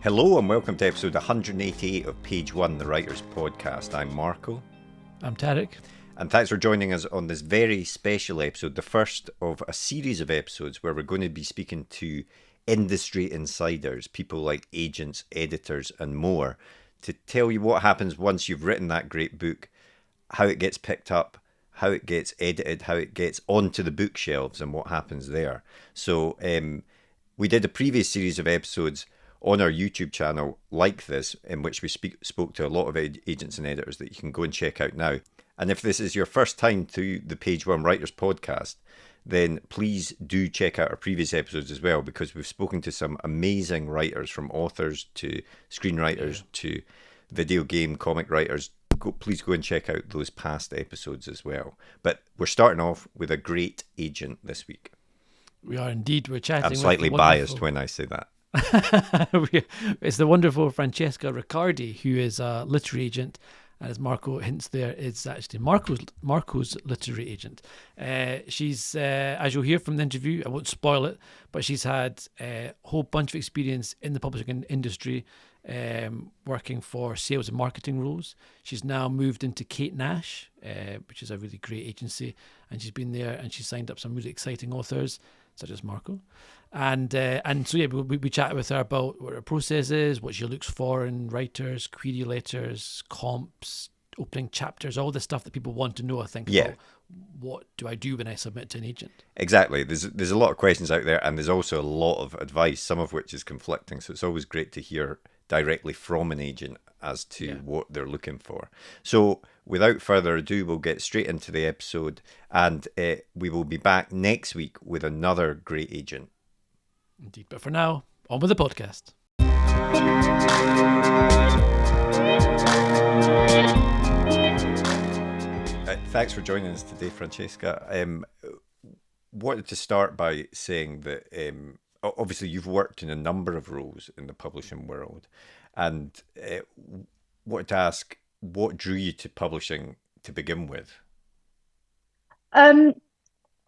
Hello and welcome to episode 188 of Page One, the Writers Podcast. I'm Marco. I'm Tarek. And thanks for joining us on this very special episode, the first of a series of episodes where we're going to be speaking to industry insiders, people like agents, editors and more, to tell you what happens once you've written that great book, how it gets picked up, how it gets edited, how it gets onto the bookshelves and what happens there. So we did a previous series of episodes on our YouTube channel like this, in which we spoke to a lot of agents and editors that you can go and check out now. And if this is your first time to the Page One Writers Podcast, then please do check out our previous episodes as well, because we've spoken to some amazing writers, from authors to screenwriters to video game comic writers. Please go and check out those past episodes as well. But we're starting off with a great agent this week. We are indeed. We're chatting. I'm slightly biased when I say that. It's the wonderful Francesca Riccardi, who is a literary agent, and as Marco hints there, it's actually Marco's literary agent. She's, as you'll hear from the interview, I won't spoil it, but she's had a whole bunch of experience in the publishing industry, working for sales and marketing roles. She's now moved into Kate Nash, which is a really great agency, and she's been there and she's signed up some really exciting authors, such as Marco. And so we chatted with her about what her process is, what she looks for in writers, query letters, comps, opening chapters, all the stuff that people want to know, I think. About what do I do when I submit to an agent? Exactly. There's a lot of questions out there, and there's also a lot of advice, some of which is conflicting. So it's always great to hear directly from an agent as to what they're looking for. So without further ado, we'll get straight into the episode, and we will be back next week with another great agent. Indeed. But for now, on with the podcast. Thanks for joining us today, Francesca. Wanted to start by saying that obviously you've worked in a number of roles in the publishing world, and wanted to ask, what drew you to publishing to begin with?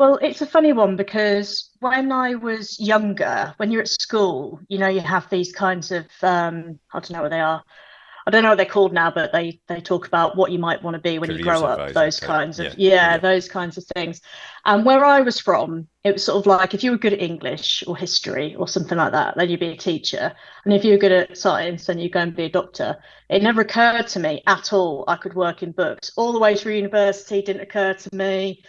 Well, it's a funny one, because when I was younger, when you're at school, you have these kinds of, I don't know what they are. I don't know what they're called now, but they talk about what you might want to be when you grow up, those kinds of, those kinds of things. And where I was from, it was sort of like, if you were good at English or history or something like that, then you'd be a teacher. And if you were good at science, then you'd go and be a doctor. It never occurred to me at all I could work in books. All the way through university, didn't occur to me.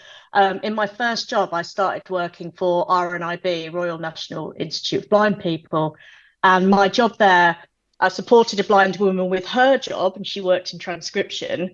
In my first job, I started working for RNIB, Royal National Institute of Blind People. And my job there, I supported a blind woman with her job, and she worked in transcription.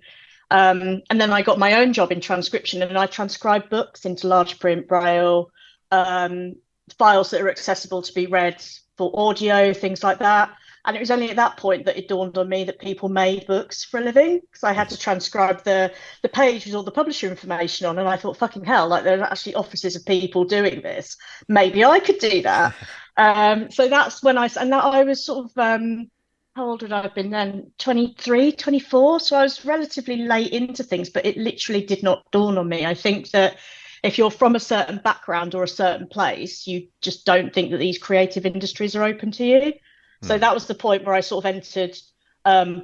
And then I got my own job in transcription, and I transcribed books into large print, braille, files that are accessible to be read for audio, things like that. And it was only at that point that it dawned on me that people made books for a living, because I had to transcribe the page with all the publisher information on. And I thought, fucking hell, like, there are actually offices of people doing this. Maybe I could do that. So that's when I was sort of, how old would I have been then? 23, 24. So I was relatively late into things, but it literally did not dawn on me. I think that if you're from a certain background or a certain place, you just don't think that these creative industries are open to you. So that was the point where I sort of entered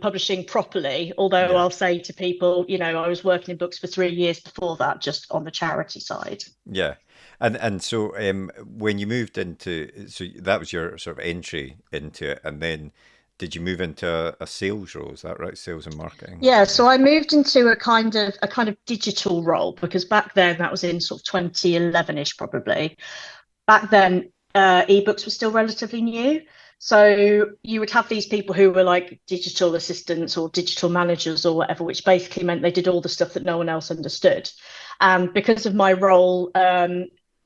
publishing properly, although I'll say to people, I was working in books for 3 years before that, just on the charity side. Yeah. And so when you moved into, so that was your sort of entry into it, and then did you move into a sales role? Is that right? Sales and marketing? Yeah, so I moved into a kind of digital role, because back then, that was in sort of 2011-ish probably. Back then, ebooks were still relatively new. So you would have these people who were like digital assistants or digital managers or whatever, which basically meant they did all the stuff that no one else understood. And because of my role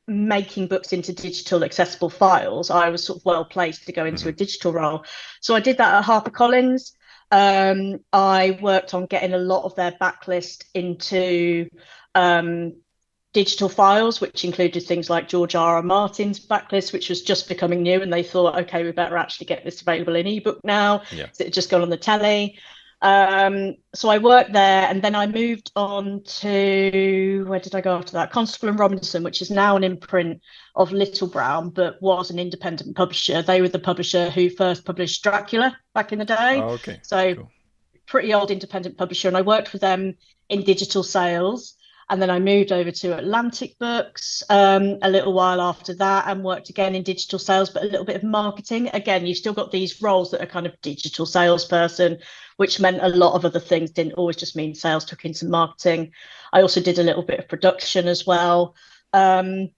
making books into digital accessible files, I was sort of well placed to go into a digital role. So I did that at HarperCollins. I worked on getting a lot of their backlist into digital files, which included things like George R.R. Martin's backlist, which was just becoming new, and they thought, okay, we better actually get this available in ebook now. It had just gone on the telly. So I worked there, and then I moved on to, where did I go after that? Constable and Robinson, which is now an imprint of Little Brown, but was an independent publisher. They were the publisher who first published Dracula back in the day. Oh, okay. So Cool. pretty old independent publisher, and I worked with them in digital sales. And then I moved over to Atlantic Books a little while after that, and worked again in digital sales, but a little bit of marketing. Again, you've still got these roles that are kind of digital salesperson, which meant a lot of other things, didn't always just mean sales, took in some marketing. I also did a little bit of production as well. And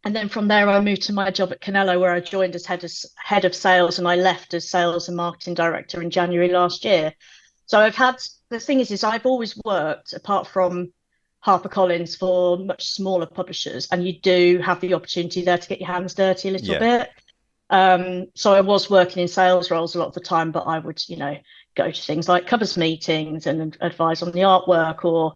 then from there, I moved to my job at Canelo, where I joined as head of sales, and I left as sales and marketing director in January last year. So the thing is I've always worked, apart from HarperCollins, for much smaller publishers, and you do have the opportunity there to get your hands dirty a little bit. So I was working in sales roles a lot of the time, but I would, go to things like covers meetings and advise on the artwork, or,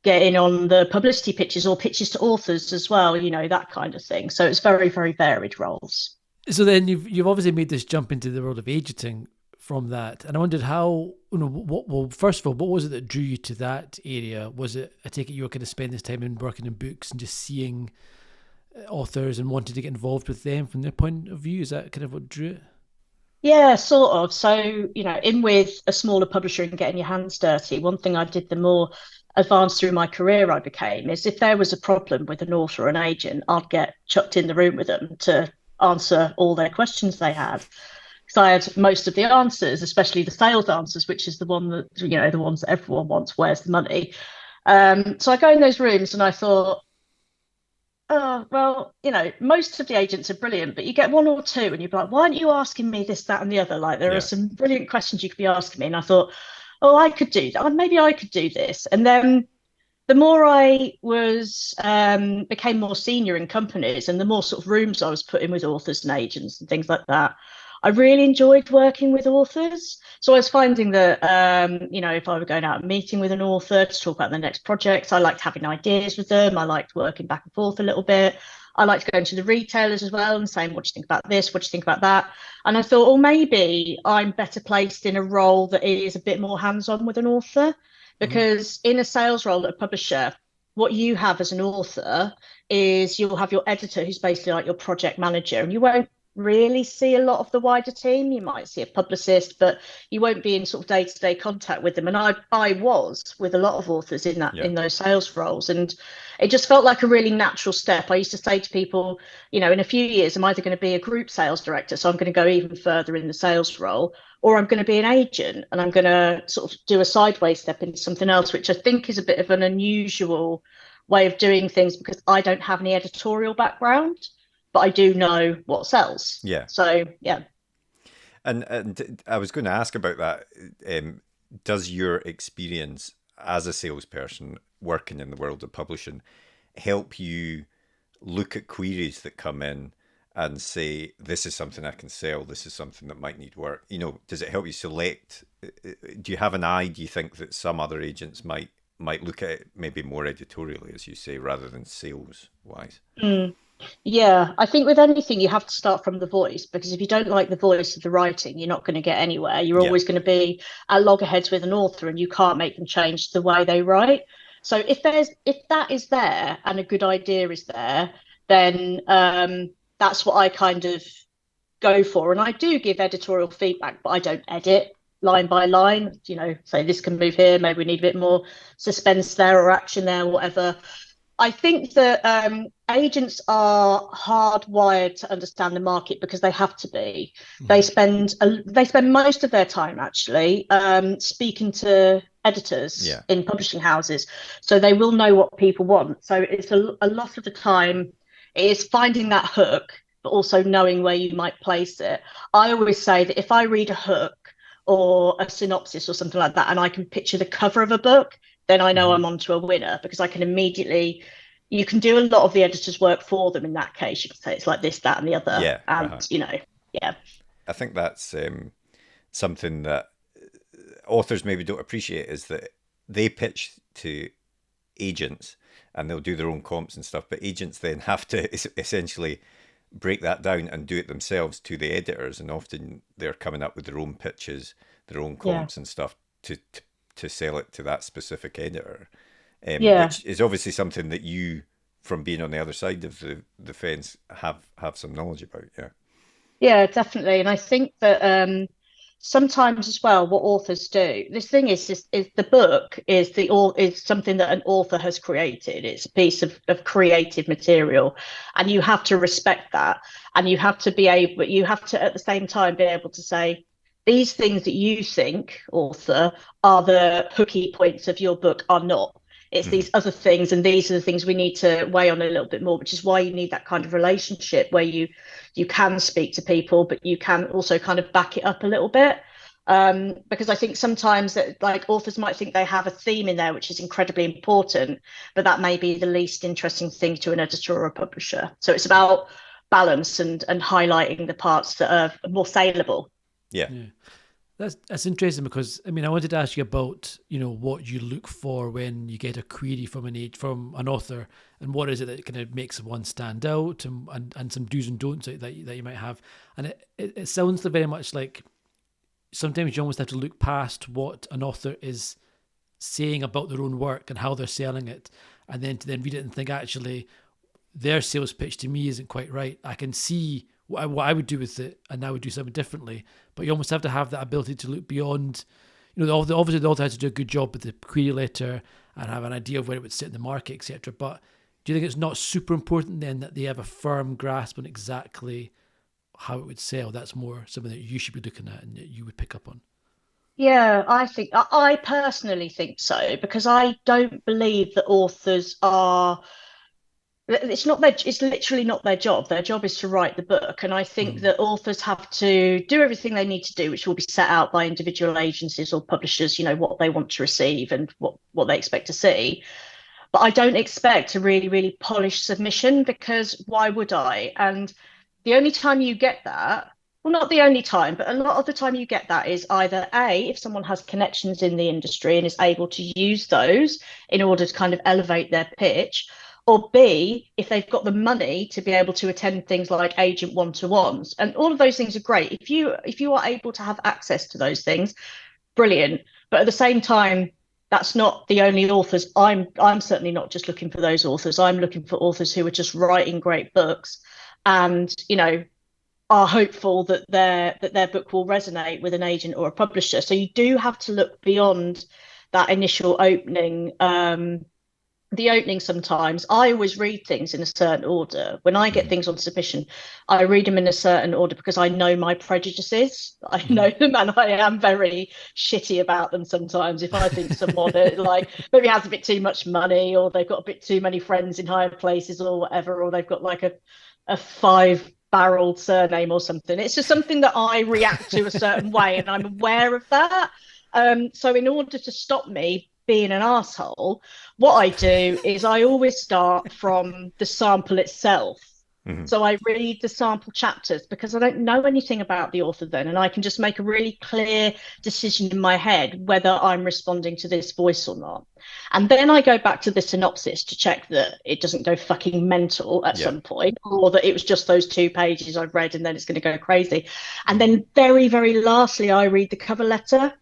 get in on the publicity pitches or pitches to authors as well, that kind of thing. So it's very, very varied roles. So then you've obviously made this jump into the world of agenting from that, and I wondered how, well, first of all, what was it that drew you to that area? Was it, I take it you were kind of spending this time in working in books and just seeing authors and wanted to get involved with them from their point of view? Is that kind of what drew it? Yeah, sort of. So, in with a smaller publisher and getting your hands dirty, one thing I did the more advanced through my career I became is, if there was a problem with an author or an agent, I'd get chucked in the room with them to answer all their questions they had. So I had most of the answers, especially the sales answers, which is the one that, the ones that everyone wants, where's the money? So I go in those rooms and I thought, oh, well, most of the agents are brilliant, but you get one or two and you're like, why aren't you asking me this, that, and the other? Like, there are some brilliant questions you could be asking me. And I thought, oh, I could do that. Maybe I could do this. And then the more I became more senior in companies, and the more sort of rooms I was put in with authors and agents and things like that, I really enjoyed working with authors. So I was finding that, if I were going out and meeting with an author to talk about the next project, I liked having ideas with them. I liked working back and forth a little bit. I liked going to the retailers as well and saying, what do you think about this? What do you think about that? And I thought, maybe I'm better placed in a role that is a bit more hands-on with an author, because in a sales role at a publisher, what you have as an author is you'll have your editor, who's basically like your project manager, and you won't really see a lot of the wider team. You might see a publicist, but you won't be in sort of day-to-day contact with them. And I was with a lot of authors in those sales roles, and it just felt like a really natural step. I used to say to people, in a few years, I'm either going to be a group sales director, so I'm going to go even further in the sales role, or I'm going to be an agent and I'm going to sort of do a sideways step into something else, which I think is a bit of an unusual way of doing things, because I don't have any editorial background, but I do know what sells. Yeah. So, yeah. And I was going to ask about that. Does your experience as a salesperson working in the world of publishing help you look at queries that come in and say, this is something I can sell, this is something that might need work? Does it help you select? Do you have an eye, do you think, that some other agents might look at it maybe more editorially, as you say, rather than sales-wise? Yeah, I think with anything, you have to start from the voice, because if you don't like the voice of the writing, you're not going to get anywhere. You're always going to be at loggerheads with an author, and you can't make them change the way they write. So if that is there and a good idea is there, then that's what I kind of go for. And I do give editorial feedback, but I don't edit line by line, say this can move here, maybe we need a bit more suspense there or action there, whatever. I think that agents are hardwired to understand the market, because they have to be. They spend most of their time actually speaking to editors in publishing houses, so they will know what people want. So it's a lot of the time it is finding that hook, but also knowing where you might place it. I always say that if I read a hook or a synopsis or something like that, and I can picture the cover of a book, then I know I'm onto a winner, because I can immediately, you can do a lot of the editor's work for them in that case. You can say it's like this, that, and the other. Yeah. And, I think that's something that authors maybe don't appreciate, is that they pitch to agents and they'll do their own comps and stuff, but agents then have to essentially break that down and do it themselves to the editors, and often they're coming up with their own pitches their own Yeah. comps and stuff to sell it to that specific editor, Yeah. which is obviously something that you, from being on the other side of the fence, have some knowledge about. Yeah. Yeah, definitely. And I think that sometimes as well, what authors do, this thing is the book is something that an author has created. It's a piece of creative material, and you have to respect that. And you have to at the same time be able to say, these things that you think, author, are the hooky points of your book are not. It's these other things, and these are the things we need to weigh on a little bit more, which is why you need that kind of relationship where you can speak to people, but you can also kind of back it up a little bit. Because I think sometimes that like authors might think they have a theme in there, which is incredibly important, but that may be the least interesting thing to an editor or a publisher. So it's about balance and highlighting the parts that are more saleable. Yeah. Yeah. That's interesting because I mean I wanted to ask you about what you look for when you get a query from an author, and what is it that kind of makes one stand out, and some do's and don'ts that you might have, and it sounds very much like sometimes you almost have to look past what an author is saying about their own work and how they're selling it, and then to then read it and think actually their sales pitch to me isn't quite right. I can see what I would do with it, and I would do something differently. But you almost have to have that ability to look beyond. Obviously the author has to do a good job with the query letter and have an idea of where it would sit in the market, etc. But do you think it's not super important then that they have a firm grasp on exactly how it would sell? That's more something that you should be looking at and that you would pick up on. Yeah, I personally think so, because I don't believe that authors are it's literally not their job. Their job is to write the book. And I think that authors have to do everything they need to do, which will be set out by individual agencies or publishers, what they want to receive and what they expect to see. But I don't expect a really, really polished submission, because why would I? And the only time you get that, well, not the only time, but a lot of the time you get that is either A, if someone has connections in the industry and is able to use those in order to kind of elevate their pitch, or B, if they've got the money to be able to attend things like agent one-to-ones. And all of those things are great. If you are able to have access to those things, brilliant. But at the same time, that's not the only authors. I'm certainly not just looking for those authors. I'm looking for authors who are just writing great books and, are hopeful that their book will resonate with an agent or a publisher. So you do have to look beyond that initial opening. The opening, sometimes I always read things in a certain order. When I get things on submission, I read them in a certain order because I know my prejudices. I know them, and I am very shitty about them sometimes. If I think someone like maybe has a bit too much money, or they've got a bit too many friends in higher places or whatever, or they've got like a 5-barreled surname or something, it's just something that I react to a certain way, and I'm aware of that. So in order to stop me being an asshole, what I do is I always start from the sample itself. So I read the sample chapters because I don't know anything about the author then, and I can just make a really clear decision in my head whether I'm responding to this voice or not. And then I go back to the synopsis to check that it doesn't go fucking mental at some point, or that it was just those 2 pages I've read and then it's going to go crazy. And then very, very lastly, I read the cover letter.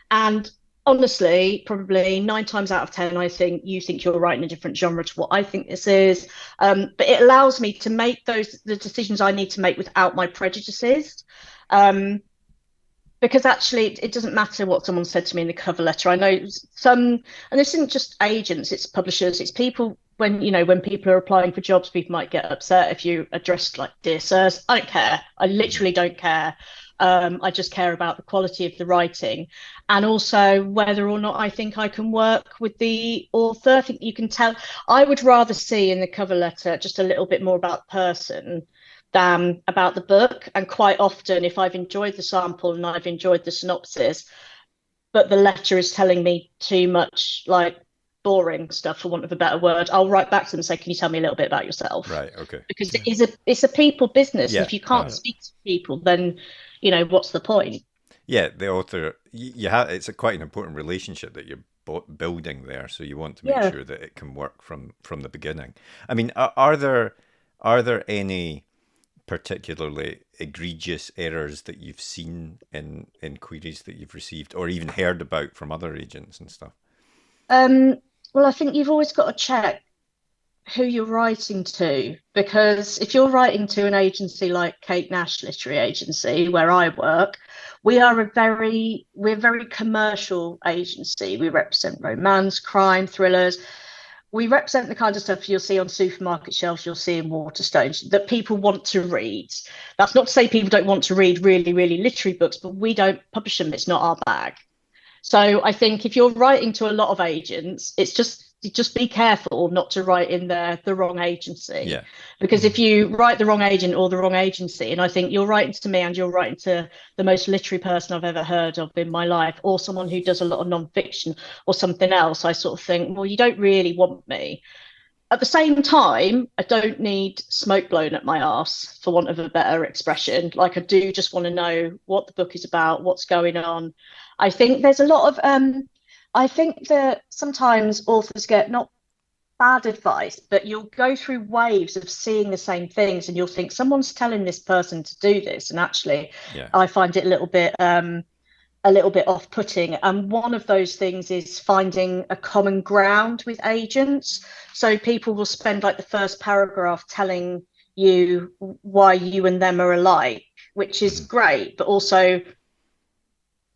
And honestly, probably 9 times out of 10, I think you think you're writing a different genre to what I think this is. But it allows me to make the decisions I need to make without my prejudices. Because actually, it doesn't matter what someone said to me in the cover letter. I know and this isn't just agents, it's publishers, it's people. When people are applying for jobs, people might get upset if you addressed like "Dear Sirs." I don't care. I literally don't care. I just care about the quality of the writing, and also whether or not I think I can work with the author. I think you can tell. I would rather see in the cover letter just a little bit more about the person than about the book. And quite often, if I've enjoyed the sample and I've enjoyed the synopsis, but the letter is telling me too much like boring stuff, for want of a better word, I'll write back to them and say, can you tell me a little bit about yourself? Right. Okay. Because it's a people business. Yeah. And if you can't speak to people, then what's the point? Yeah, the author, you have, it's quite an important relationship that you're building there, so you want to make sure that it can work from the beginning. I mean, are there any particularly egregious errors that you've seen in queries that you've received or even heard about from other agents and stuff? Well, I think you've always got to check who you're writing to, because if you're writing to an agency like Kate Nash Literary Agency, where I work, we're a very commercial agency. We represent romance, crime, thrillers. We represent the kind of stuff you'll see on supermarket shelves, you'll see in Waterstones, that people want to read. That's not to say people don't want to read really, really literary books, but we don't publish them. It's not our bag. So I think if you're writing to a lot of agents, it's just be careful not to write in the wrong agency. Yeah. Because if you write the wrong agent or the wrong agency, and I think you're writing to me and you're writing to the most literary person I've ever heard of in my life, or someone who does a lot of nonfiction or something else, I sort of think, well, you don't really want me. At the same time, I don't need smoke blown at my arse, for want of a better expression. Like, I do just want to know what the book is about, what's going on. I think there's a lot of I think that sometimes authors get not bad advice, but you'll go through waves of seeing the same things and you'll think someone's telling this person to do this. And actually, I find it a little bit off-putting. And one of those things is finding a common ground with agents. So people will spend like the first paragraph telling you why you and them are alike, which is great, but also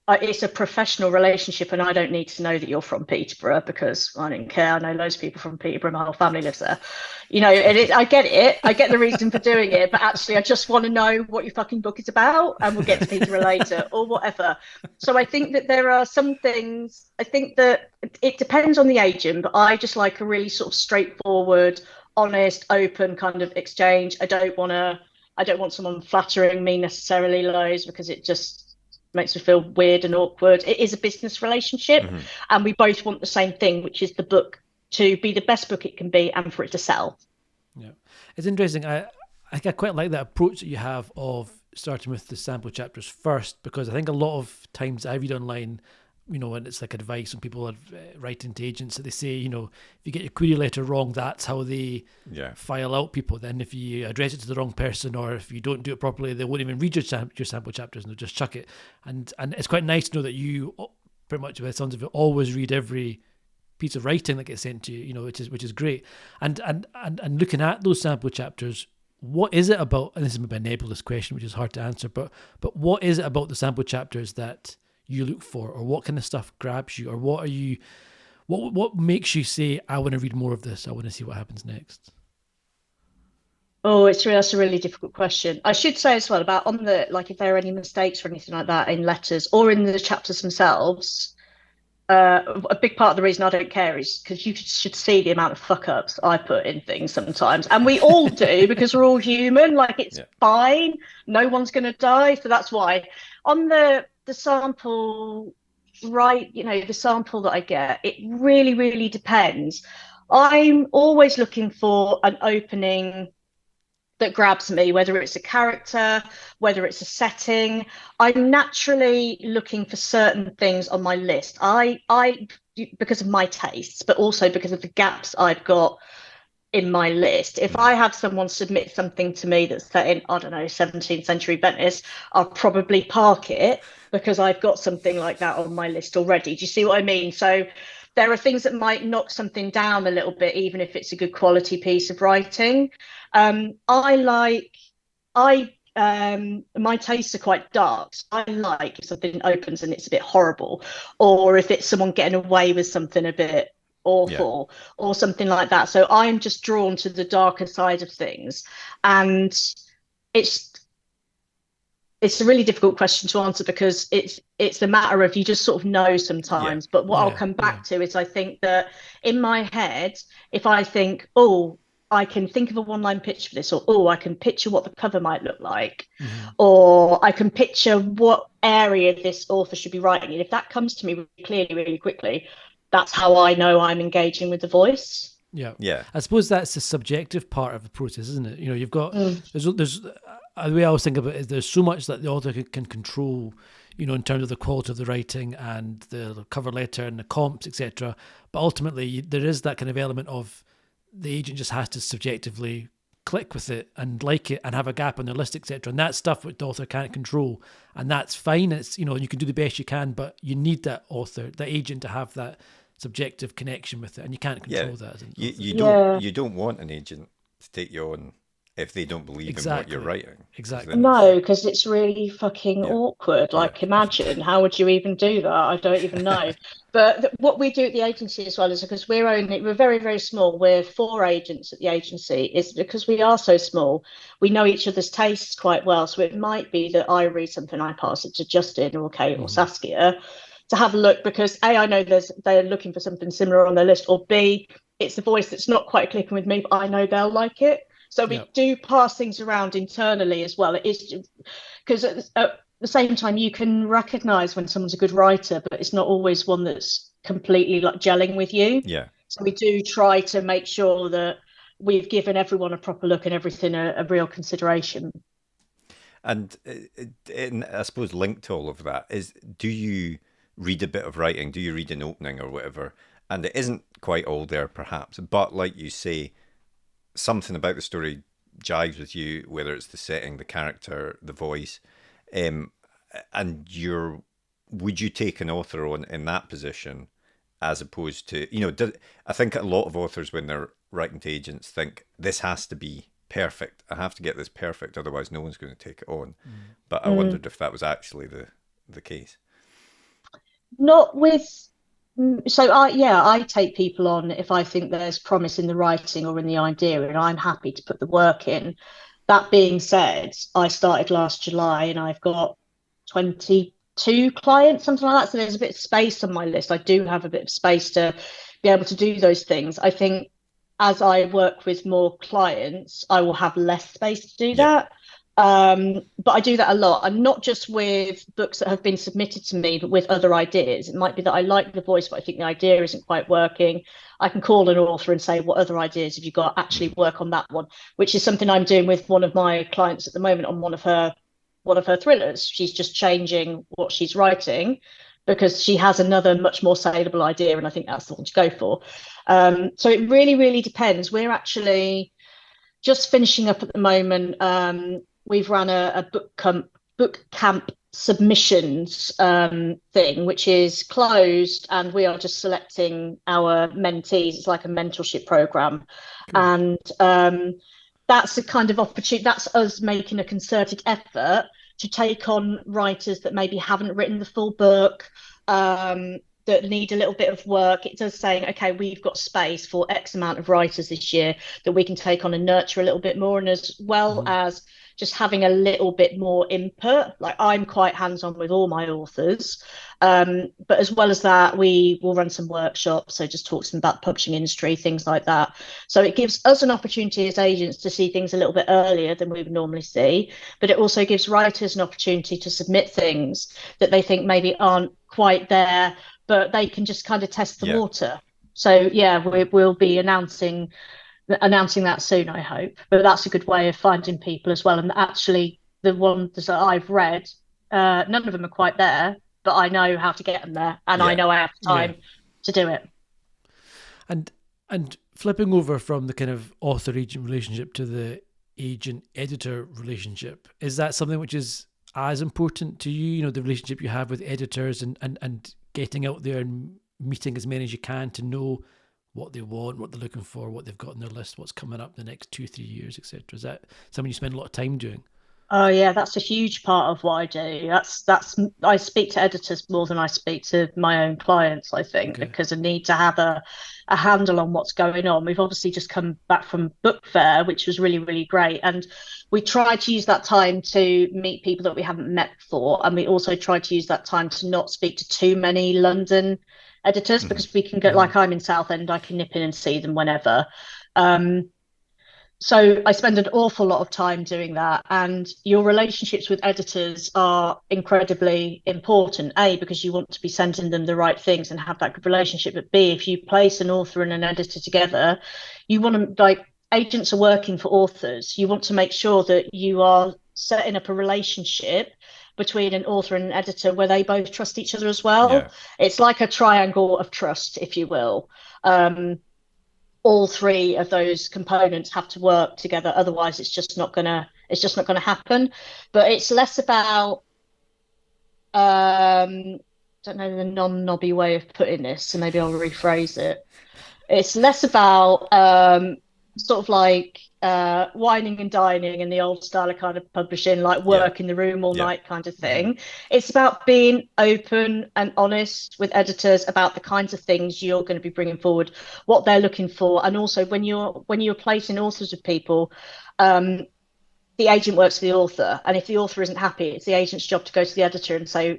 it's a professional relationship, and I don't need to know that you're from Peterborough because I don't care. I know loads of people from Peterborough. My whole family lives there. You know, I get it. I get the reason for doing it, but actually I just want to know what your fucking book is about, and we'll get to Peterborough later or whatever. So I think that there are some things, I think that it depends on the agent, but I just like a really sort of straightforward, honest, open kind of exchange. I don't want someone flattering me necessarily loads, because it just makes me feel weird and awkward. It is a business relationship, and we both want the same thing, which is the book to be the best book it can be and for it to sell. Yeah, it's interesting. I quite like that approach that you have of starting with the sample chapters first, because I think a lot of times I read online, you know, and it's like advice when people are writing to agents that they say, you know, if you get your query letter wrong, that's how they file out people. Then if you address it to the wrong person, or if you don't do it properly, they won't even read your sample chapters and they'll just chuck it. And it's quite nice to know that you, pretty much by the sounds of it, always read every piece of writing that gets sent to you, you know, which is great. And looking at those sample chapters, what is it about, and this is maybe a nebulous question, which is hard to answer, but what is it about the sample chapters that you look for, or what kind of stuff grabs you, or what makes you say, I want to read more of this, I want to see what happens next? Oh, that's a really difficult question. I should say as well about on the, like, if there are any mistakes or anything like that in letters or in the chapters themselves, a big part of the reason I don't care is because you should see the amount of fuck ups I put in things sometimes, and we all do, because we're all human. Like, it's fine, no one's going to die, so that's why on the sample, right, you know, the sample that I get, it really, really depends. I'm always looking for an opening that grabs me, whether it's a character, whether it's a setting. I'm naturally looking for certain things on my list. I because of my tastes, but also because of the gaps I've got in my list. If I have someone submit something to me that's set in, I don't know, 17th century Venice, I'll probably park it because I've got something like that on my list already. Do you see what I mean? So there are things that might knock something down a little bit, even if it's a good quality piece of writing. My tastes are quite dark. So I like if something opens and it's a bit horrible, or if it's someone getting away with something a bit awful, or something like that. So I'm just drawn to the darker side of things, and it's a really difficult question to answer, because it's a matter of, you just sort of know sometimes. But what I'll come back to is, I think that in my head, if I think, oh, I can think of a one-line pitch for this, or oh, I can picture what the cover might look like, or I can picture what area this author should be writing in. If that comes to me really clearly, really quickly, that's how I know I'm engaging with the voice. Yeah. I suppose that's the subjective part of the process, isn't it? You know, you've got there's the way I always think about it is there's so much that the author can control, you know, in terms of the quality of the writing and the cover letter and the comps, etc. But ultimately, there is that kind of element of the agent just has to subjectively click with it and like it and have a gap on their list, etc. And that's stuff that the author can't control, and that's fine. It's, you know, you can do the best you can, but you need that author, the agent, to have that subjective connection with it, and you can't control that as an author. You don't want an agent to take you on if they don't believe in what you're writing. Exactly. No, because it's really fucking awkward. Like, imagine, how would you even do that? I don't even know. But what we do at the agency as well is, because we're very, very small. We're 4 agents at the agency. It's because we are so small. We know each other's tastes quite well. So it might be that I read something, I pass it to Justin or Kate or Saskia to have a look, because A, I know they're looking for something similar on their list, or B, it's a voice that's not quite clicking with me, but I know they'll like it. So we do pass things around internally as well. It is because at the same time, you can recognise when someone's a good writer, but it's not always one that's completely like gelling with you. Yeah. So we do try to make sure that we've given everyone a proper look and everything a real consideration. And I suppose linked to all of that is, do you read a bit of writing? Do you read an opening or whatever? And it isn't quite all there, perhaps, but like you say, something about the story jives with you, whether it's the setting, the character, the voice, and would you take an author on in that position, as opposed to, you know, I think a lot of authors, when they're writing to agents, think this has to be perfect. I have to get this perfect, otherwise no one's going to take it on. But I wondered if that was actually the case. Not with. So I take people on if I think there's promise in the writing or in the idea, and I'm happy to put the work in. That being said, I started last July and I've got 22 clients, something like that. So there's a bit of space on my list. I do have a bit of space to be able to do those things. I think as I work with more clients, I will have less space to do that. But I do that a lot, and not just with books that have been submitted to me, but with other ideas. It might be that I like the voice, but I think the idea isn't quite working. I can call an author and say, what other ideas have you got? Actually work on that one, which is something I'm doing with one of my clients at the moment on one of her thrillers. She's just changing what she's writing because she has another much more saleable idea, and I think that's the one to go for. So it really, really depends. We're actually just finishing up at the moment. We've run a book camp submissions thing, which is closed, and we are just selecting our mentees. It's like a mentorship program. Cool. And that's a kind of opportunity. That's us making a concerted effort to take on writers that maybe haven't written the full book, that need a little bit of work. It does saying, okay, we've got space for X amount of writers this year that we can take on and nurture a little bit more, and as well as just having a little bit more input. Like, I'm quite hands-on with all my authors, but as well as that, we will run some workshops, so just talk to them about the publishing industry, things like that. So it gives us an opportunity as agents to see things a little bit earlier than we would normally see, but it also gives writers an opportunity to submit things that they think maybe aren't quite there, but they can just kind of test the water. So we'll be announcing that soon, I hope. But that's a good way of finding people as well. And actually, the ones that I've read, none of them are quite there, but I know how to get them there, and I know I have time to do it. And flipping over from the kind of author-agent relationship to the agent-editor relationship, is that something which is as important to you? You know, the relationship you have with editors and getting out there and meeting as many as you can to know what they want, what they're looking for, what they've got on their list, what's coming up the next 2-3 years, etc. Is that something you spend a lot of time doing? Oh yeah, that's a huge part of what I do. That's I speak to editors more than I speak to my own clients, I think, because I need to have a handle on what's going on. We've obviously just come back from book fair, which was really, really great. And we try to use that time to meet people that we haven't met before. And we also try to use that time to not speak to too many London editors, because we can get, like, I'm in Southend, I can nip in and see them whenever. So I spend an awful lot of time doing that, and your relationships with editors are incredibly important. A, because you want to be sending them the right things and have that good relationship. But B, if you place an author and an editor together, you want to, like, agents are working for authors. You want to make sure that you are setting up a relationship between an author and an editor where they both trust each other as well. It's like a triangle of trust, if you will. all three of those components have to work together. Otherwise, it's just not gonna happen. But it's less about don't know the non-knobby way of putting this, so maybe I'll rephrase it. It's less about sort of like whining and dining in the old style of kind of publishing, like Yeah. work in the room all Yeah. night kind of thing. It's about being open and honest with editors about the kinds of things you're going to be bringing forward, what they're looking for, and also when you're placing authors with people, the agent works for the author, and if the author isn't happy, it's the agent's job to go to the editor and say,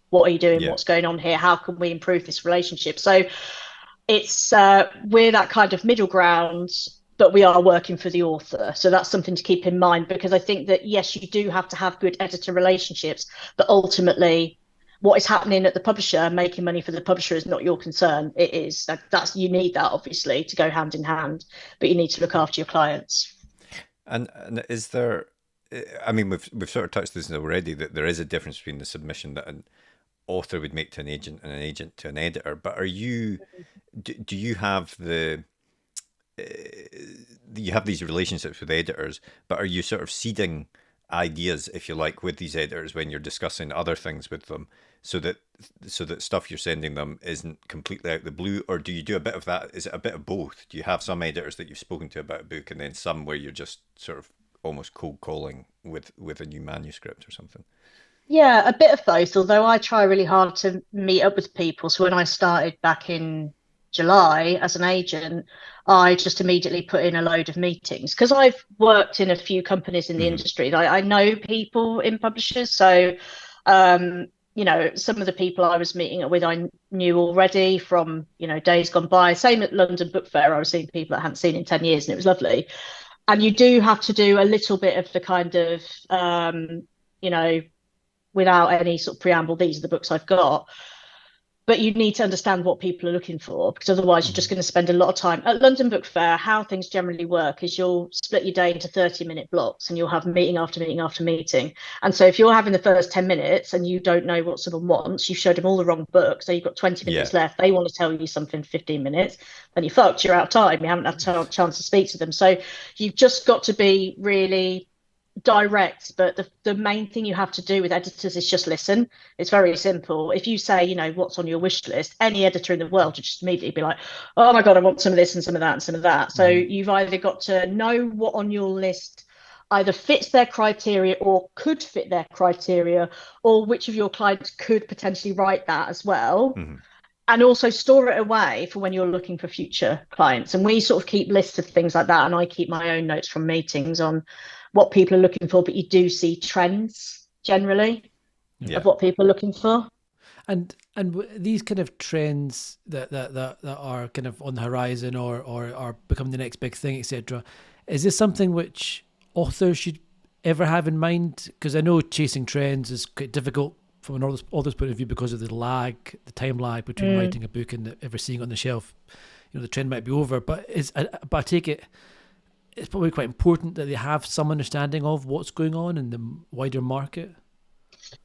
what are you doing? Yeah. What's going on here? How can we improve this relationship? So it's we're that kind of middle ground, but we are working for the author. So that's something to keep in mind, because I think that yes, you do have to have good editor relationships, but ultimately what is happening at the publisher, making money for the publisher, is not your concern. It is that's you need that obviously to go hand in hand, but you need to look after your clients. And is there? I mean, we've sort of touched this already, that there is a difference between the submission that an author would make to an agent and an agent to an editor. But do you have you have these relationships with editors, but are you sort of seeding ideas, if you like, with these editors when you're discussing other things with them, so that stuff you're sending them isn't completely out of the blue? Or do you do a bit of that? Is it a bit of both? Do you have some editors that you've spoken to about a book, and then some where you're just sort of almost cold calling with a new manuscript or something? Yeah, a bit of both, although I try really hard to meet up with people. So when I started back in July as an agent, I just immediately put in a load of meetings because I've worked in a few companies in the Hmm. industry. I know people in publishers. So, some of the people I was meeting up with, I knew already from, days gone by. Same at London Book Fair, I was seeing people I hadn't seen in 10 years, and it was lovely. And you do have to do a little bit of the kind of, you know, without any sort of preamble, these are the books I've got. But you need to understand what people are looking for, because otherwise you're just going to spend a lot of time. At London Book Fair, how things generally work is you'll split your day into 30-minute blocks, and you'll have meeting after meeting after meeting. And so if you're having the first 10 minutes and you don't know what someone wants, you've showed them all the wrong book. So you've got 20 Yeah. minutes left. They want to tell you something in 15 minutes. Then you're fucked. You're out of time. You haven't had a chance to speak to them. So you've just got to be really direct, but the main thing you have to do with editors is just listen. It's very simple. If you say, what's on your wish list, any editor in the world would just immediately be like, oh my God, I want some of this and some of that and some of that. So you've either got to know what on your list either fits their criteria or could fit their criteria, or which of your clients could potentially write that as well. Hmm. And also store it away for when you're looking for future clients. And we sort of keep lists of things like that. And I keep my own notes from meetings on what people are looking for, but you do see trends generally of what people are looking for. And these kind of trends that are kind of on the horizon or are becoming the next big thing, etc. Is this something which authors should ever have in mind? Because I know chasing trends is quite difficult from an author's point of view because of the time lag between writing a book and ever seeing it on the shelf. The trend might be over, but I take it it's probably quite important that they have some understanding of what's going on in the wider market.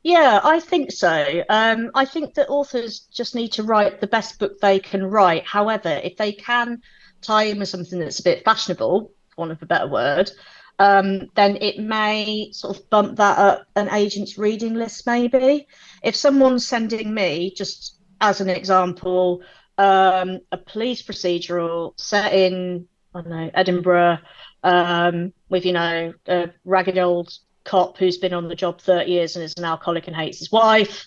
Yeah, I think so. I think that authors just need to write the best book they can write. However, if they can tie in with something that's a bit fashionable, for want of a better word, then it may sort of bump that up an agent's reading list, maybe. If someone's sending me, just as an example, a police procedural set in, I don't know, Edinburgh, with, a ragged old cop who's been on the job 30 years and is an alcoholic and hates his wife,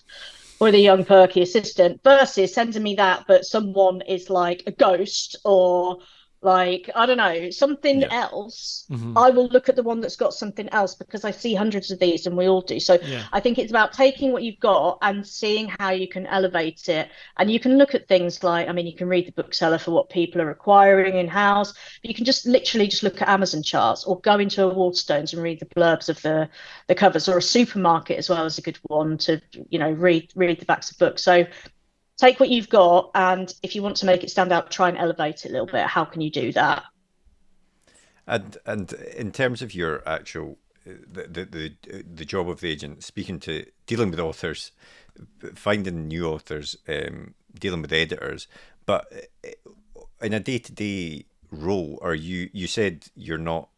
or the young perky assistant, versus sending me that, but someone is like a ghost or like, I don't know, something else. I will look at the one that's got something else, because I see hundreds of these, and we all do. So I think it's about taking what you've got and seeing how you can elevate it. And you can look at things like, I mean, you can read the bookseller for what people are requiring in-house. You can just literally just look at Amazon charts, or go into a Waterstones and read the blurbs of the covers, or a supermarket as well as a good one to, read the backs of books. So take what you've got, and if you want to make it stand out, try and elevate it a little bit. How can you do that? And in terms of your actual the job of the agent, dealing with authors, finding new authors, dealing with editors, but in a day-to-day role? Are you said you're not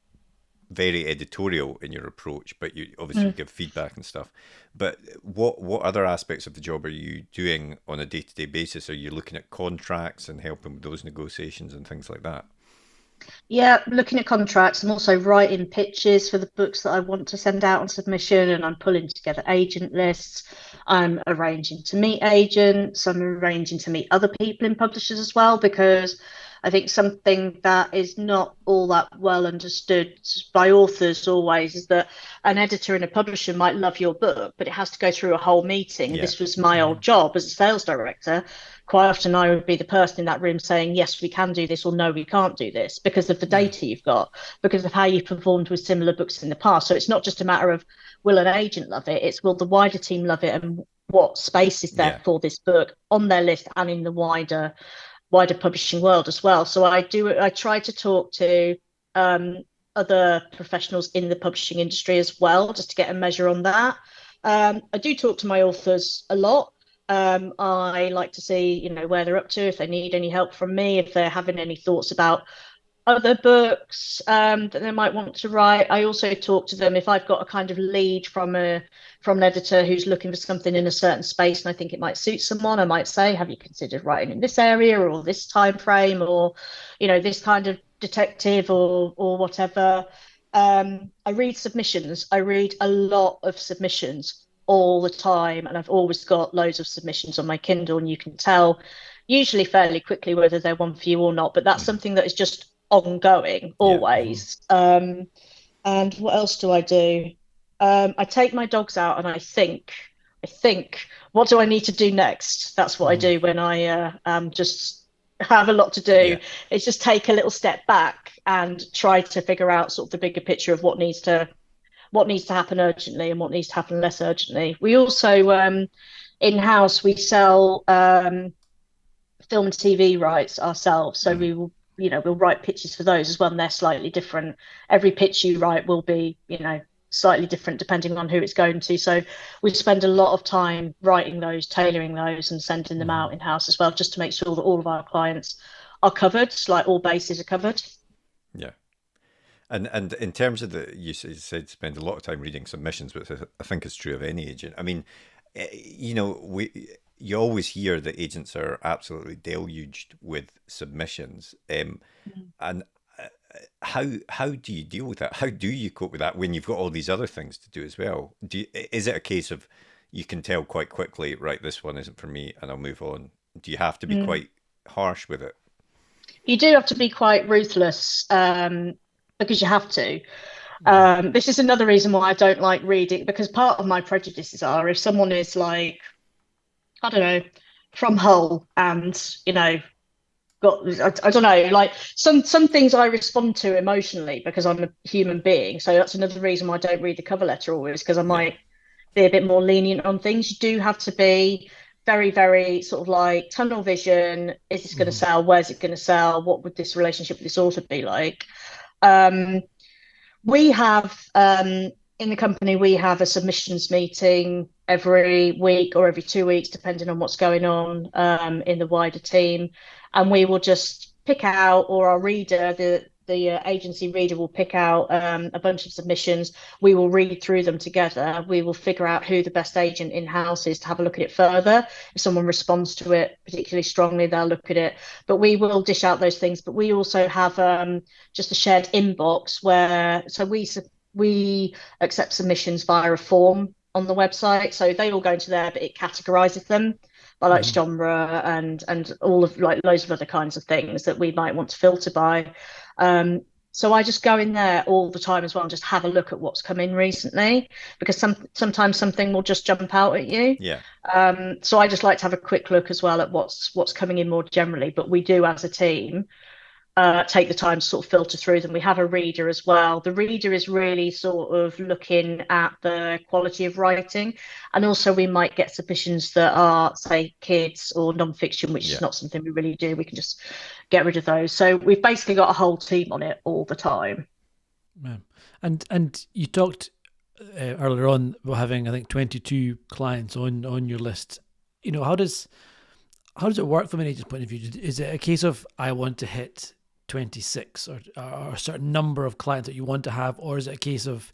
very editorial in your approach, but you obviously give feedback and stuff. But what other aspects of the job are you doing on a day-to-day basis? Are you looking at contracts and helping with those negotiations and things like that? Yeah, looking at contracts. I'm also writing pitches for the books that I want to send out on submission, and I'm pulling together agent lists. I'm arranging to meet agents. I'm arranging to meet other people in publishers as well, because I think something that is not all that well understood by authors always is that an editor and a publisher might love your book, but it has to go through a whole meeting. Yeah. This was my old job as a sales director. Quite often I would be the person in that room saying, yes, we can do this, or no, we can't do this, because of the data you've got, because of how you've performed with similar books in the past. So it's not just a matter of will an agent love it, it's will the wider team love it, and what space is there for this book on their list and in the wider publishing world as well. So I try to talk to other professionals in the publishing industry as well, just to get a measure on that. I do talk to my authors a lot. I like to see, where they're up to, if they need any help from me, if they're having any thoughts about other books that they might want to write. I also talk to them if I've got a kind of lead from an editor who's looking for something in a certain space and I think it might suit someone. I might say, have you considered writing in this area or this time frame, or this kind of detective or whatever. I read submissions. I read a lot of submissions all the time, and I've always got loads of submissions on my Kindle, and you can tell usually fairly quickly whether they're one for you or not, but that's something that is just ongoing always. And what else do I do? I take my dogs out and I think, what do I need to do next? That's what I do when I just have a lot to do. It's just take a little step back and try to figure out sort of the bigger picture of what needs to happen urgently and what needs to happen less urgently. We also in-house we sell film and TV rights ourselves, so we will we'll write pitches for those as well, and they're slightly different. Every pitch you write will be slightly different depending on who it's going to, so we spend a lot of time writing those, tailoring those, and sending them out in-house as well, just to make sure that all of our clients are covered, like all bases are covered. And in terms of you said spend a lot of time reading submissions, which I think is true of any agent. I mean, you always hear that agents are absolutely deluged with submissions, and how do you deal with that? How do you cope with that when you've got all these other things to do as well? Is it a case of you can tell quite quickly, right, this one isn't for me, and I'll move on? Do you have to be quite harsh with it? You do have to be quite ruthless, because you have to. This is another reason why I don't like reading, because part of my prejudices are, if someone is like, I don't know, from Hull and, I don't know, like some things I respond to emotionally because I'm a human being. So that's another reason why I don't read the cover letter always, because I might be a bit more lenient on things. You do have to be very, very sort of like tunnel vision. Is this going to sell? Where's it going to sell? What would this relationship with this author be like? We have in the company, we have a submissions meeting every week or every 2 weeks, depending on what's going on in the wider team. And we will just pick out, or our reader, the agency reader will pick out a bunch of submissions. We will read through them together. We will figure out who the best agent in-house is to have a look at it further. If someone responds to it particularly strongly, they'll look at it. But we will dish out those things. But we also have just a shared inbox we accept submissions via a form on the website. So they all go into there, but it categorizes them by like genre and all of like loads of other kinds of things that we might want to filter by. So I just go in there all the time as well and just have a look at what's come in recently, because sometimes something will just jump out at you. So I just like to have a quick look as well at what's coming in more generally. But we do, as a team, take the time to sort of filter through them. We have a reader as well. The reader is really sort of looking at the quality of writing, and also we might get submissions that are, say, kids or non-fiction, which is not something we really do. We can just get rid of those. So we've basically got a whole team on it all the time. And you talked earlier on about having, I think, 22 clients on your list. How does it work from an agent's point of view? Is it a case of I want to hit 26 or a certain number of clients that you want to have, or is it a case of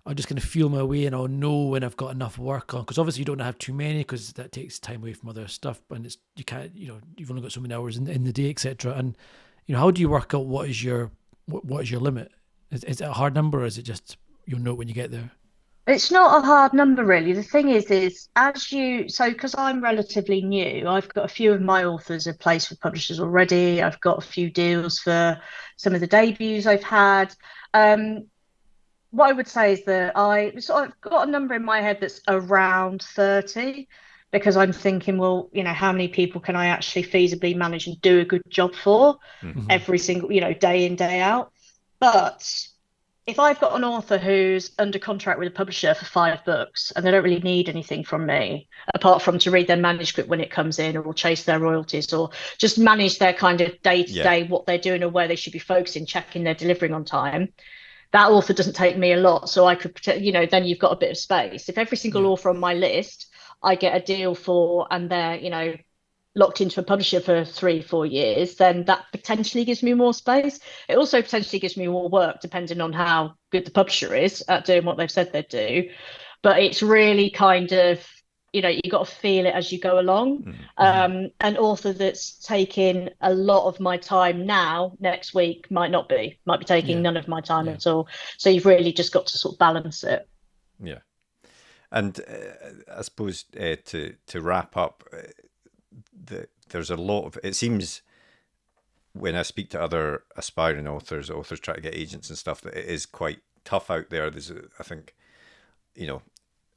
I'm just going to feel my way and I'll know when I've got enough work on? Because obviously you don't have too many because that takes time away from other stuff, and you can't, you've only got so many hours in the day, etc. And how do you work out what is your limit? Is it a hard number, or is it just you'll know when you get there? It's not a hard number, really. The thing is because I'm relatively new, I've got a few of my authors are placed with publishers already. I've got a few deals for some of the debuts I've had. What I would say is that I've got a number in my head that's around 30, because I'm thinking, well, how many people can I actually feasibly manage and do a good job for every single, day in, day out. But if I've got an author who's under contract with a publisher for 5 books and they don't really need anything from me apart from to read their manuscript when it comes in, or chase their royalties, or just manage their kind of day-to-day, what they're doing or where they should be focusing, checking they're delivering on time, that author doesn't take me a lot. So I could, then you've got a bit of space. If every single author on my list I get a deal for and they're, locked into a publisher for 3-4 years, then that potentially gives me more space. It also potentially gives me more work, depending on how good the publisher is at doing what they've said they'd do. But it's really kind of, you got to feel it as you go along. An author that's taking a lot of my time now, next week might be taking none of my time at all. So you've really just got to sort of balance it. Yeah. And I suppose to wrap up, there's a lot of, it seems when I speak to other aspiring authors trying to get agents and stuff, that it is quite tough out there. There's, I think,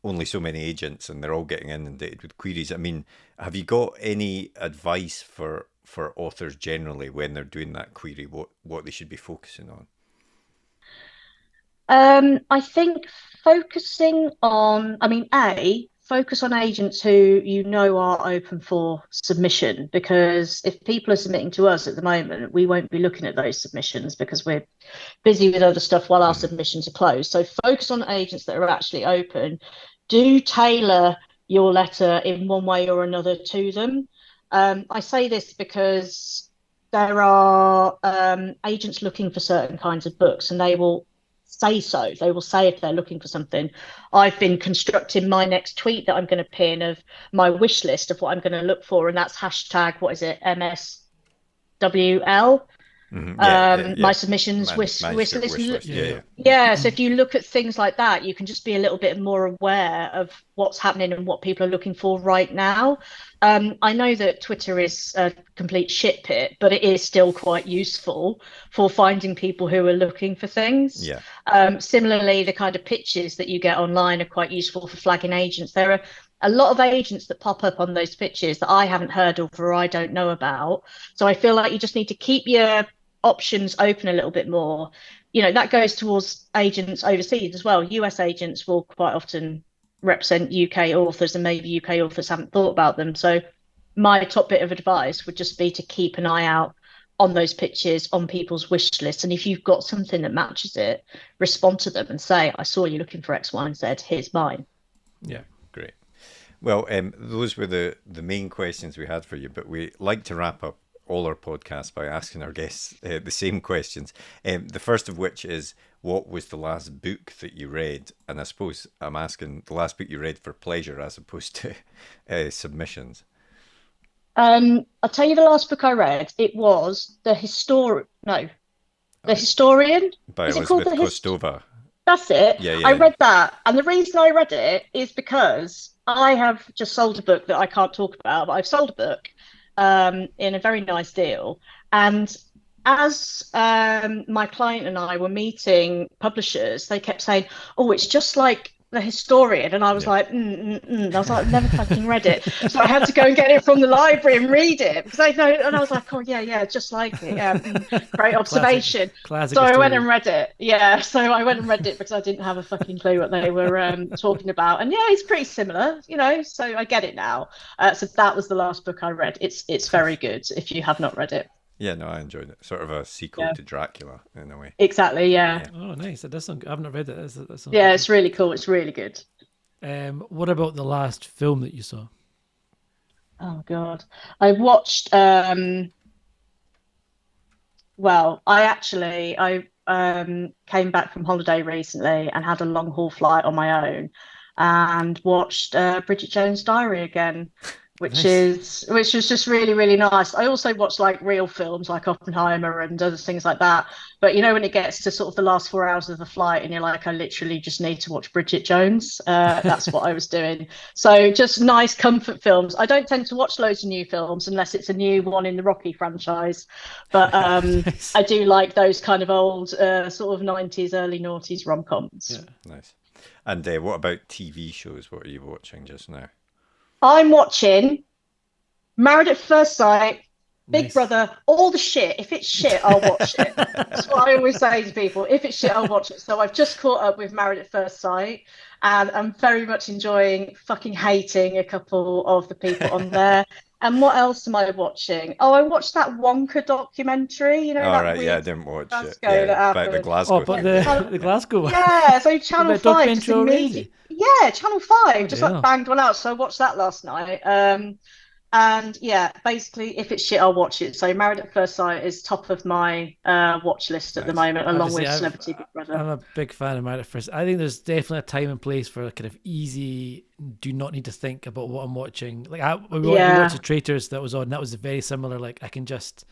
only so many agents and they're all getting inundated with queries. I mean, have you got any advice for authors generally when they're doing that query, what they should be focusing on? I think focusing on, focus on agents who are open for submission, because if people are submitting to us at the moment, we won't be looking at those submissions because we're busy with other stuff while our submissions are closed. So focus on agents that are actually open. Do tailor your letter in one way or another to them. I say this because there are agents looking for certain kinds of books, and they will say so. They will say if they're looking for something. I've been constructing my next tweet that I'm going to pin of my wish list of what I'm going to look for, and that's hashtag, what is it, MSWL. My submissions wish list. Yeah, so if you look at things like that, you can just be a little bit more aware of what's happening and what people are looking for right now. I know that Twitter is a complete shit pit, but it is still quite useful for finding people who are looking for things. Similarly, the kind of pitches that you get online are quite useful for flagging agents. There are a lot of agents that pop up on those pitches that I haven't heard of or I don't know about. So I feel like you just need to keep your options open a little bit more. That goes towards agents overseas as well. US agents will quite often represent UK authors, and maybe UK authors haven't thought about them. So my top bit of advice would just be to keep an eye out on those pitches, on people's wish lists. And if you've got something that matches it, respond to them and say, I saw you looking for X, Y, and Z, here's mine. Yeah, great. Well, those were the main questions we had for you, but we like to wrap up all our podcasts by asking our guests the same questions. The first of which is, what was the last book that you read? And I suppose I'm asking the last book you read for pleasure as opposed to submissions. I'll tell you the last book I read. It was The Historian. By Is it Elizabeth called Kostova. That's it. Yeah, I read that. And the reason I read it is because I have just sold a book that I can't talk about, but I've sold a book in a very nice deal. And as my client and I were meeting publishers, they kept saying, oh, it's just like The Historian. And I was like, I was like, I've never fucking read it. So I had to go and get it from the library and read it, because I know. And I was like, oh, yeah, just like it. Yeah, great observation. Classic so I went and read it. Yeah, so I went and read it because I didn't have a fucking clue what they were talking about. And yeah, it's pretty similar, so I get it now. So that was the last book I read. It's very good if you have not read it. Yeah, no, I enjoyed it. Sort of a sequel to Dracula in a way. Exactly, yeah. Oh, nice. That does sound, I haven't read it. It's really cool. It's really good. What about the last film that you saw? Oh, God. I watched Well, I came back from holiday recently and had a long haul flight on my own and watched Bridget Jones' Diary again, Nice. which was just really, really nice. I also watched like real films like Oppenheimer and other things like that. But you know, when it gets to sort of the last 4 hours of the flight and you're like, I literally just need to watch Bridget Jones, that's what I was doing. So just nice comfort films. I don't tend to watch loads of new films unless it's a new one in the Rocky franchise. But Nice. I do like those kind of old sort of 90s, early noughties rom-coms. Yeah. Nice. And what about TV shows? What are you watching just now? I'm watching Married at First Sight, Big Nice. Brother, all the shit. If it's shit, I'll watch it. That's what I always say to people. If it's shit, I'll watch it. So I've just caught up with Married at First Sight, and I'm very much enjoying fucking hating a couple of the people on there. And what else am I watching? Oh, I watched that Wonka documentary, you know, All that right, yeah, I weird didn't watch it. fiasco Yeah, that about the happened. Oh, Glasgow but thing. the Yeah, the Glasgow one. Yeah, so Is Channel that 5 just documentary immediately. already? Yeah, Channel 5 Bloody just like hell. banged one out. So I watched that last night. And yeah, basically, if it's shit, I'll watch it. So Married at First Sight is top of my watch list at the nice. moment, I have to along say, with Celebrity Big Brother. I'm a big fan of Married at First. I think there's definitely a time and place for a kind of easy, do not need to think about what I'm watching. Like we watched Yeah, the Traitors that was on. That was very similar. Like I can just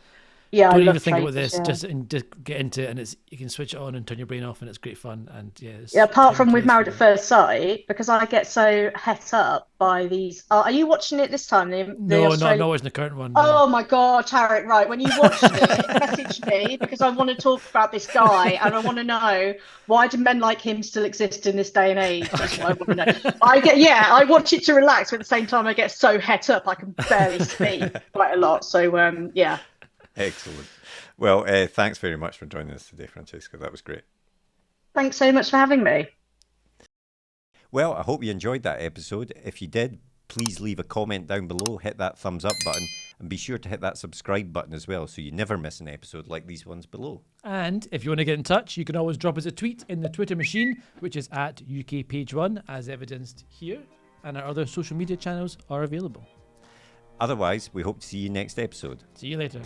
yeah, I don't even love think about Traitors. this. Yeah. Just get into it, and it's you can switch it on and turn your brain off, and it's great fun. And yeah, Yeah, there's apart time and from with place for Married at that. First Sight, because I get so het up by these. Are you watching it this time? The No, no, I'm Australian. not watching the current one. No. Oh my God, Tarek, right. When you watched it, message me because I want to talk about this guy and I want to know, why do men like him still exist in this day and age? That's what I want to know. I watch it to relax, but at the same time I get so het up I can barely speak quite a lot. So yeah. Excellent. Well, thanks very much for joining us today, Francesca. That was great. Thanks so much for having me. Well, I hope you enjoyed that episode. If you did, please leave a comment down below, hit that thumbs up button, and be sure to hit that subscribe button as well so you never miss an episode like these ones below. And if you want to get in touch, you can always drop us a tweet in the Twitter machine, which is at UK Page One, as evidenced here. And our other social media channels are available. Otherwise, we hope to see you next episode. See you later.